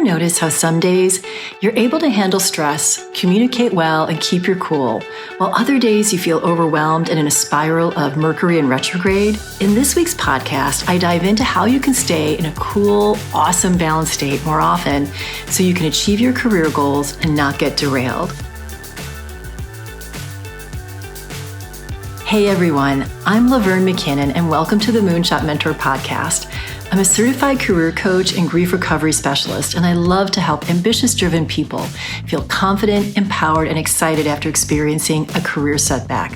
ever notice how some days you're able to handle stress, communicate well, and keep your cool, while other days you feel overwhelmed and in a spiral of Mercury and retrograde? In this week's podcast, I dive into how you can stay in a cool, awesome, balanced state more often so you can achieve your career goals and not get derailed. Hey everyone, I'm Laverne McKinnon and welcome to the Moonshot Mentor Podcast. I'm a certified career coach and grief recovery specialist, and I love to help ambitious-driven people feel confident, empowered, and excited after experiencing a career setback.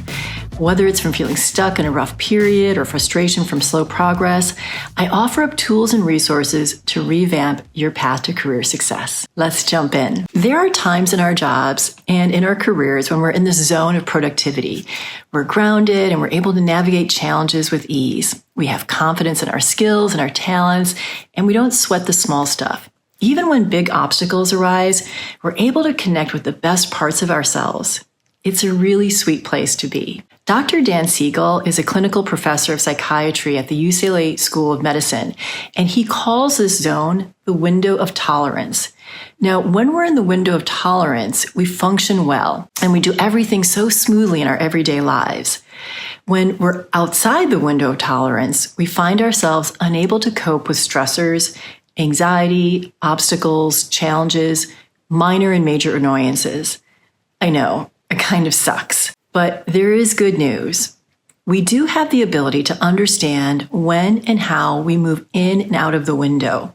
Whether it's from feeling stuck in a rough period or frustration from slow progress, I offer up tools and resources to revamp your path to career success. Let's jump in. There are times in our jobs and in our careers when we're in this zone of productivity. We're grounded and we're able to navigate challenges with ease. We have confidence in our skills and our talents, and we don't sweat the small stuff. Even when big obstacles arise, we're able to connect with the best parts of ourselves. It's a really sweet place to be. Dr. Dan Siegel is a clinical professor of psychiatry at the UCLA School of Medicine, and he calls this zone the window of tolerance. Now, when we're in the window of tolerance, we function well, and we do everything so smoothly in our everyday lives. When we're outside the window of tolerance, we find ourselves unable to cope with stressors, anxiety, obstacles, challenges, minor and major annoyances. I know, it kind of sucks. But there is good news. We do have the ability to understand when and how we move in and out of the window.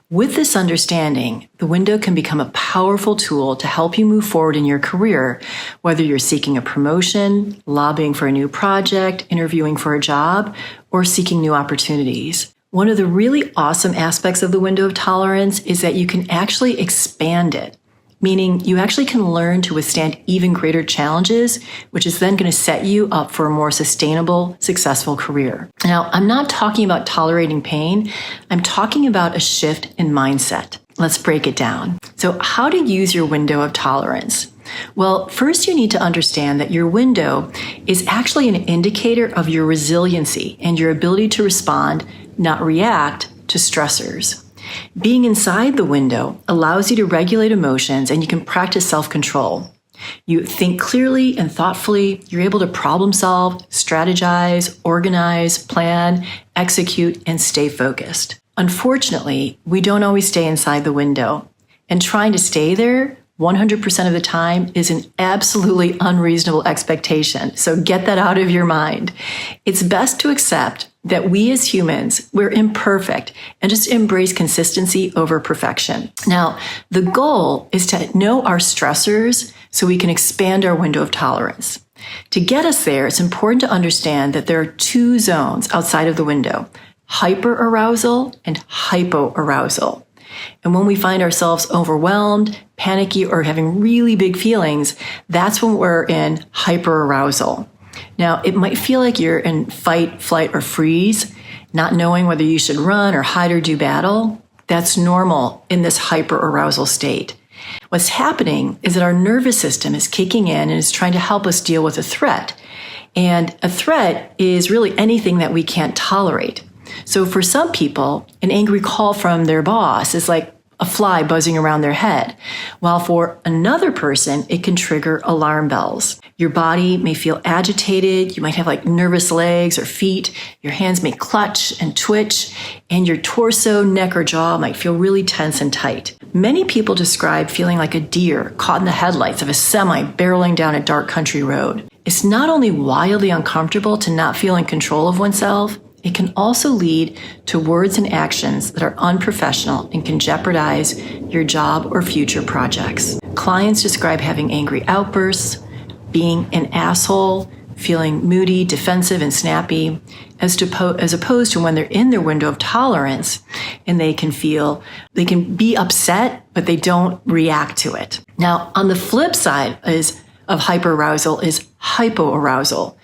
With this understanding, the window can become a powerful tool to help you move forward in your career, whether you're seeking a promotion, lobbying for a new project, interviewing for a job, or seeking new opportunities. One of the really awesome aspects of the window of tolerance is that you can actually expand it. Meaning you actually can learn to withstand even greater challenges, which is then going to set you up for a more sustainable, successful career. Now, I'm not talking about tolerating pain. I'm talking about a shift in mindset. Let's break it down. So how to use your window of tolerance? Well, first you need to understand that your window is actually an indicator of your resiliency and your ability to respond, not react, to stressors. Being inside the window allows you to regulate emotions and you can practice self-control. You think clearly and thoughtfully. You're able to problem solve, strategize, organize, plan, execute, and stay focused. Unfortunately, we don't always stay inside the window, and trying to stay there 100% of the time is an absolutely unreasonable expectation. So get that out of your mind. It's best to accept that we as humans, we're imperfect and just embrace consistency over perfection. Now, the goal is to know our stressors so we can expand our window of tolerance. To get us there, it's important to understand that there are two zones outside of the window: hyperarousal and hypoarousal. And when we find ourselves overwhelmed, panicky, or having really big feelings, that's when we're in hyperarousal. Now, it might feel like you're in fight, flight, or freeze, not knowing whether you should run or hide or do battle. That's normal in this hyperarousal state. What's happening is that our nervous system is kicking in and is trying to help us deal with a threat. And a threat is really anything that we can't tolerate. So for some people, an angry call from their boss is like a fly buzzing around their head, while for another person, it can trigger alarm bells. Your body may feel agitated. You might have like nervous legs or feet. Your hands may clutch and twitch, and your torso, neck, or jaw might feel really tense and tight. Many people describe feeling like a deer caught in the headlights of a semi barreling down a dark country road. It's not only wildly uncomfortable to not feel in control of oneself, it can also lead to words and actions that are unprofessional and can jeopardize your job or future projects. Clients describe having angry outbursts, being an asshole, feeling moody, defensive, and snappy, as opposed to when they're in their window of tolerance and they can be upset, but they don't react to it. Now, on the flip side of hyperarousal is hypoarousal.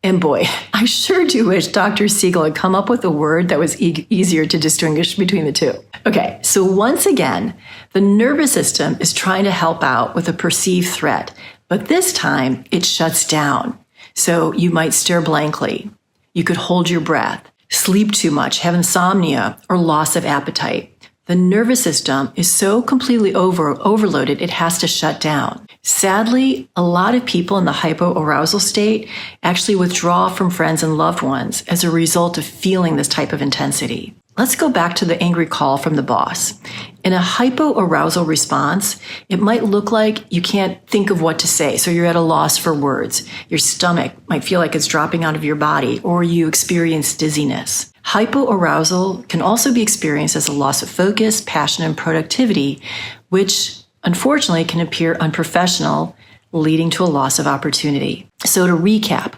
And boy, I sure do wish Dr. Siegel had come up with a word that was easier to distinguish between the two. Okay, so once again, the nervous system is trying to help out with a perceived threat, but this time it shuts down. So you might stare blankly. You could hold your breath, sleep too much, have insomnia, or loss of appetite. The nervous system is so completely overloaded, it has to shut down. Sadly, a lot of people in the hypoarousal state actually withdraw from friends and loved ones as a result of feeling this type of intensity. Let's go back to the angry call from the boss. In a hypoarousal response, it might look like you can't think of what to say, so you're at a loss for words. Your stomach might feel like it's dropping out of your body, or you experience dizziness. Hypoarousal can also be experienced as a loss of focus, passion, and productivity, which unfortunately can appear unprofessional, leading to a loss of opportunity. So to recap,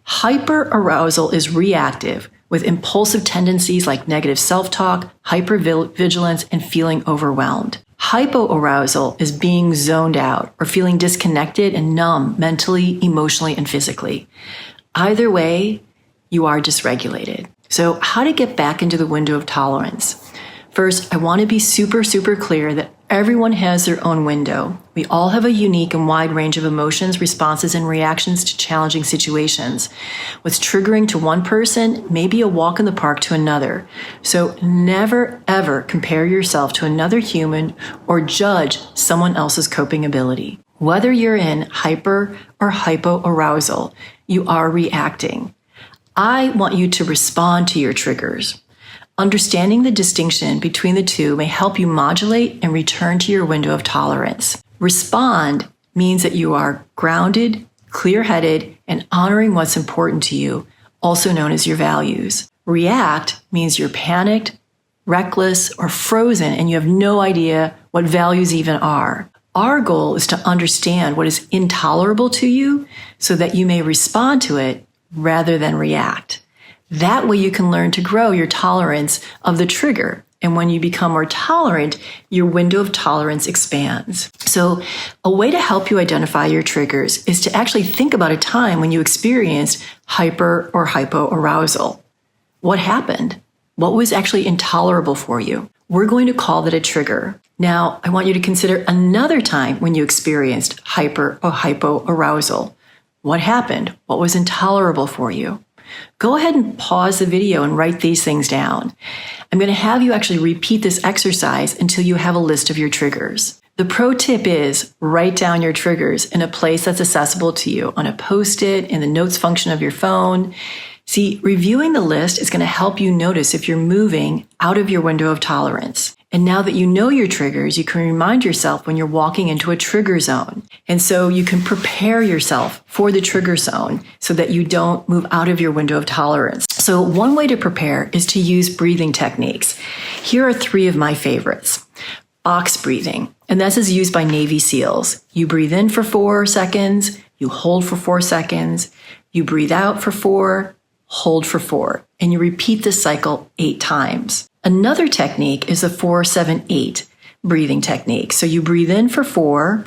hyperarousal is reactive, with impulsive tendencies like negative self-talk, hypervigilance, and feeling overwhelmed. Hypoarousal is being zoned out or feeling disconnected and numb mentally, emotionally, and physically. Either way, you are dysregulated. So how to get back into the window of tolerance? First, I want to be super clear that everyone has their own window. We all have a unique and wide range of emotions, responses, and reactions to challenging situations. What's triggering to one person may be a walk in the park to another. So never, ever compare yourself to another human or judge someone else's coping ability. Whether you're in hyper or hypoarousal, you are reacting. I want you to respond to your triggers. Understanding the distinction between the two may help you modulate and return to your window of tolerance. Respond means that you are grounded, clear-headed, and honoring what's important to you, also known as your values. React means you're panicked, reckless, or frozen, and you have no idea what values even are. Our goal is to understand what is intolerable to you so that you may respond to it rather than react. That way you can learn to grow your tolerance of the trigger. And when you become more tolerant, your window of tolerance expands. So a way to help you identify your triggers is to actually think about a time when you experienced hyper or hypoarousal. What happened? What was actually intolerable for you? We're going to call that a trigger. Now, I want you to consider another time when you experienced hyper or hypoarousal. What happened? What was intolerable for you? Go ahead and pause the video and write these things down. I'm going to have you actually repeat this exercise until you have a list of your triggers. The pro tip is write down your triggers in a place that's accessible to you, on a Post-it, in the notes function of your phone. See, reviewing the list is going to help you notice if you're moving out of your window of tolerance. And now that you know your triggers, you can remind yourself when you're walking into a trigger zone. And so you can prepare yourself for the trigger zone so that you don't move out of your window of tolerance. So one way to prepare is to use breathing techniques. Here are 3 of my favorites. Box breathing, and this is used by Navy SEALs. You breathe in for 4 seconds, you hold for 4 seconds, you breathe out for 4, hold for 4, and you repeat this cycle 8 times. Another technique is the 4-7-8 breathing technique. So you breathe in for 4,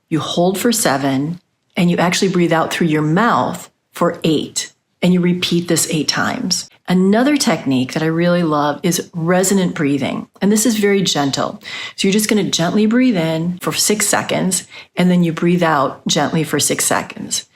you hold for 7, and you actually breathe out through your mouth for 8, and you repeat this 8 times. Another technique that I really love is resonant breathing, and this is very gentle. So you're just going to gently breathe in for 6 seconds, and then you breathe out gently for 6 seconds.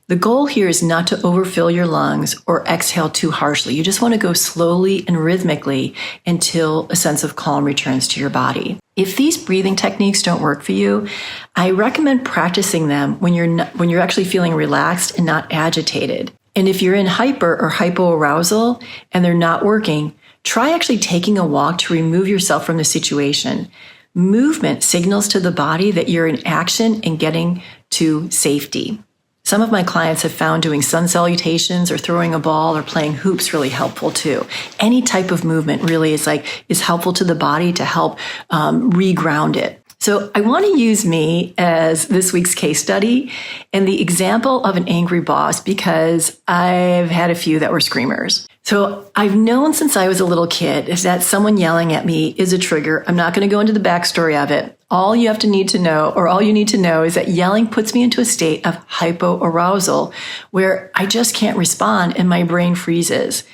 The goal here is not to overfill your lungs or exhale too harshly. You just want to go slowly and rhythmically until a sense of calm returns to your body. If these breathing techniques don't work for you, I recommend practicing them when you're actually feeling relaxed and not agitated. And if you're in hyper or hypoarousal and they're not working, try actually taking a walk to remove yourself from the situation. Movement signals to the body that you're in action and getting to safety. Some of my clients have found doing sun salutations or throwing a ball or playing hoops really helpful too. Any type of movement really is helpful to the body to help reground it. So I want to use me as this week's case study and the example of an angry boss because I've had a few that were screamers. So I've known since I was a little kid that someone yelling at me is a trigger. I'm not going to go into the backstory of it. All you need to know is that yelling puts me into a state of hypoarousal where I just can't respond and my brain freezes.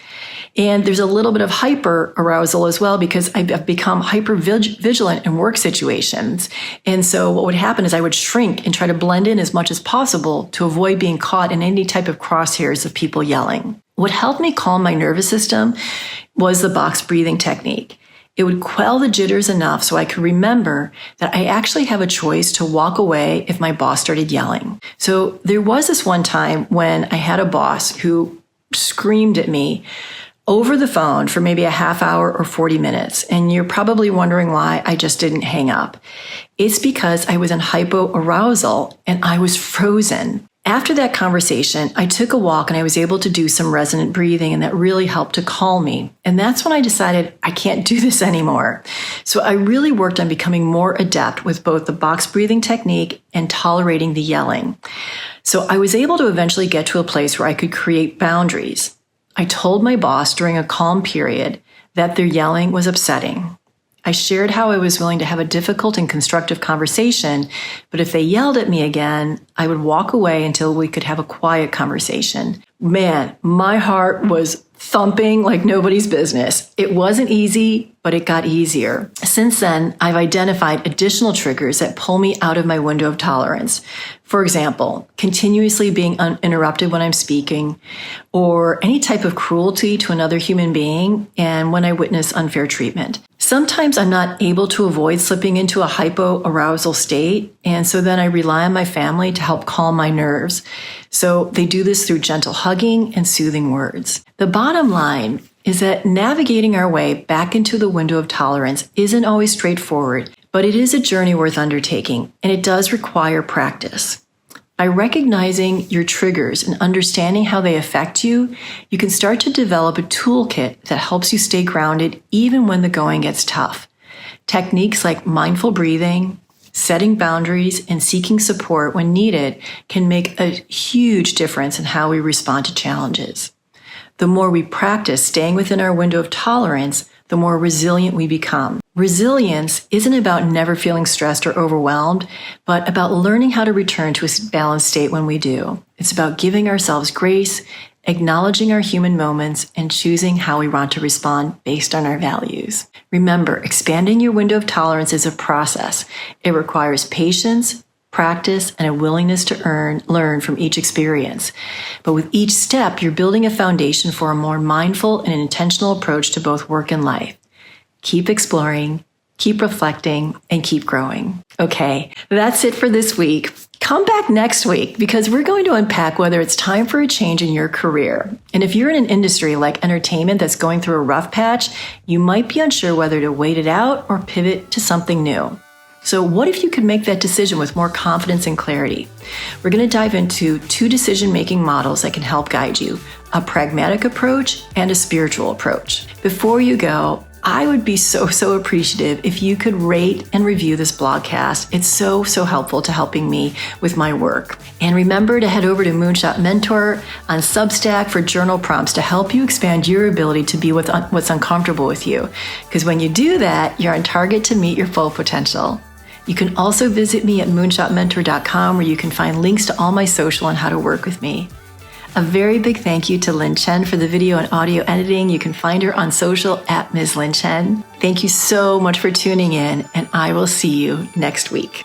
And there's a little bit of hyperarousal as well because I've become hyper vigilant in work situations. And so what would happen is I would shrink and try to blend in as much as possible to avoid being caught in any type of crosshairs of people yelling. What helped me calm my nervous system was the box breathing technique. It would quell the jitters enough so I could remember that I actually have a choice to walk away if my boss started yelling. So there was this one time when I had a boss who screamed at me over the phone for maybe a half hour or 40 minutes. And you're probably wondering why I just didn't hang up. It's because I was in hypoarousal and I was frozen. After that conversation, I took a walk and I was able to do some resonant breathing, and that really helped to calm me. And that's when I decided I can't do this anymore. So I really worked on becoming more adept with both the box breathing technique and tolerating the yelling. So I was able to eventually get to a place where I could create boundaries. I told my boss during a calm period that their yelling was upsetting. I shared how I was willing to have a difficult and constructive conversation, but if they yelled at me again, I would walk away until we could have a quiet conversation. Man, my heart was thumping like nobody's business. It wasn't easy, but it got easier. Since then, I've identified additional triggers that pull me out of my window of tolerance. For example, continuously being uninterrupted when I'm speaking, or any type of cruelty to another human being, and when I witness unfair treatment. Sometimes I'm not able to avoid slipping into a hypoarousal state, and so then I rely on my family to help calm my nerves. So they do this through gentle hugging and soothing words. The bottom line is that navigating our way back into the window of tolerance isn't always straightforward, but it is a journey worth undertaking, and it does require practice. By recognizing your triggers and understanding how they affect you, you can start to develop a toolkit that helps you stay grounded even when the going gets tough. Techniques like mindful breathing, setting boundaries, and seeking support when needed can make a huge difference in how we respond to challenges. The more we practice staying within our window of tolerance, the more resilient we become. Resilience isn't about never feeling stressed or overwhelmed, but about learning how to return to a balanced state when we do. It's about giving ourselves grace, acknowledging our human moments, and choosing how we want to respond based on our values. Remember, expanding your window of tolerance is a process. It requires patience, practice, and a willingness to learn from each experience. But with each step, you're building a foundation for a more mindful and intentional approach to both work and life. Keep exploring, keep reflecting, and keep growing. Okay, that's it for this week. Come back next week because we're going to unpack whether it's time for a change in your career. And if you're in an industry like entertainment that's going through a rough patch, you might be unsure whether to wait it out or pivot to something new. So what if you could make that decision with more confidence and clarity? We're going to dive into 2 decision-making models that can help guide you, a pragmatic approach and a spiritual approach. Before you go, I would be so appreciative if you could rate and review this blogcast. It's so helpful to helping me with my work. And remember to head over to Moonshot Mentor on Substack for journal prompts to help you expand your ability to be what's uncomfortable with you. Because when you do that, you're on target to meet your full potential. You can also visit me at moonshotmentor.com where you can find links to all my social and how to work with me. A very big thank you to Lynn Chen for the video and audio editing. You can find her on social at Ms. Lynn Chen. Thank you so much for tuning in, and I will see you next week.